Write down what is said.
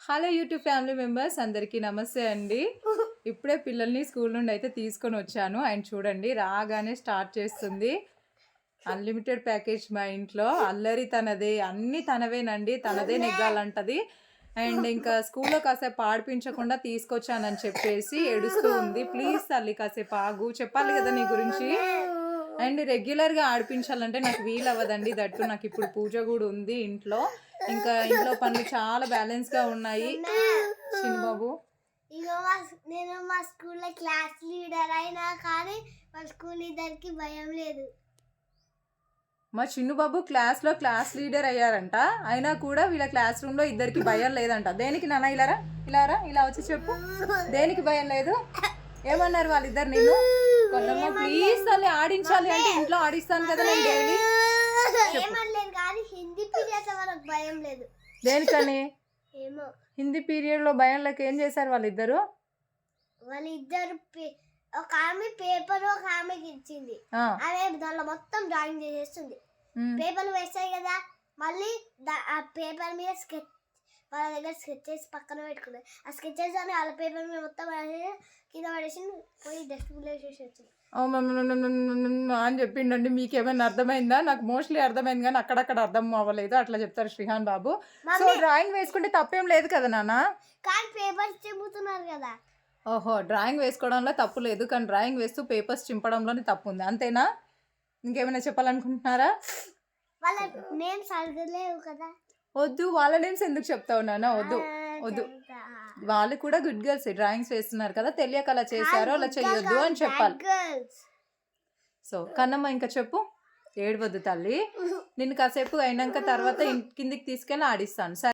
Hello YouTube family members అందరికీ నమస్తే అండి. ఇప్పుడే పిల్లల్ని స్కూల్ నుండి అయితే తీసుకొని వచ్చాను. అండ్ చూడండి రాగానే స్టార్ట్ చేస్తుంది. అన్లిమిటెడ్ ప్యాకేజ్ మా ఇంట్లో. అల్లరి తనదే, అన్నీ తనవేనండి, తనదే నెగ్గాలంటది. అండ్ ఇంకా స్కూల్లో కాసేపు ఆడిపించకుండా తీసుకొచ్చానని చెప్పేసి ఏడుస్తూ ఉంది. ప్లీజ్ తల్లి కాసేపు ఆగు, చెప్పాలి కదా నీ గురించి. అండ్ రెగ్యులర్గా ఆడిపించాలంటే నాకు వీలు అవ్వదండి. దట్టు నాకు ఇప్పుడు పూజ కూడా ఉంది ఇంట్లో. ఇంకా ఇంట్లో పనులు చాలా బ్యాలెన్స్గా ఉన్నాయి. చిన్నబాబు నేను మా స్కూల్లో క్లాస్ లీడర్ అయినా కానీ మా స్కూల్ లీడర్కి భయం లేదు. మా చిన్నబాబు క్లాస్లో క్లాస్ లీడర్ అయ్యారంట, అయినా కూడా వీళ్ళ క్లాస్ రూమ్లో ఇద్దరికి భయం లేదంట. దేనికి నాన్న ఇలారా ఇలారా ఇలా వచ్చి చెప్పు, దేనికి భయం లేదు? ఏమన్నారు వాళ్ళిద్దరు? నేను కొందమ్మ ప్లీజ్ తల్లి ఆడించాలి అంటే ఇంట్లో ఆడిస్తాను కదా నేను డైలీ. హిందీ పీరియడ్ వాళ్ళకి భయం లేదు. దేనికని? ఏమో హిందీ పీరియడ్ లో భయం లేక ఏం చేశారు వాళ్ళిద్దరు? ఒక ఆమె పేపర్ ఒక ఆమెకి ఇచ్చింది, ఆమె దానిలో మొత్తం డ్రాయింగ్ చేసేస్తుంది. పేపర్లు వేస్తాయి కదా, మళ్ళీ ఆ పేపర్ మీద స్కెచ్, వాళ్ళ దగ్గర స్కెచెస్ పక్కన పెట్టుకున్నారు. ఆ స్కెచెస్ అని వాళ్ళ పేపర్ మీద మొత్తం కింద పడేసి పోయి డస్ట్బిన్ వేసేసి అని చెప్పిండండి. మీకు ఏమైనా అర్థమైందా? నాకు మోస్ట్లీ అర్థమైంది కానీ అక్కడక్కడ అర్థం అవ్వలేదు. అట్లా చెప్తారు శ్రీహాన్ బాబు. సో డ్రాయింగ్ వేసుకుంటే తప్పేం లేదు కదా నాన్న? కానీ పేపర్స్ చింపుతున్నారు కదా. ఓహో, డ్రాయింగ్ వేసుకోవడంలో తప్పు లేదు, కానీ డ్రాయింగ్ వేస్తూ పేపర్స్ చింపడంలోనే తప్పు ఉంది, అంతేనా? ఇంకేమైనా చెప్పాలనుకుంటున్నారా? వాళ్ళ నేమ్స్ అడగలేవు కదా. వద్దు, వాళ్ళ నేమ్స్ ఎందుకు చెప్తావు నాన్న? వద్దు వద్దు, వాళ్ళు కూడా గుడ్ గర్ల్స్, డ్రాయింగ్స్ వేస్తున్నారు కదా, తెలియక అలా చేశారో అలా చెయ్యొద్దు అని చెప్పాలి. సో కన్నమ్మ ఇంకా చెప్పు, ఏడవద్దు తల్లి. నిన్ను కాసేపు అయినాక తర్వాత కిందికి తీసుకెళ్ళి ఆడిస్తాను.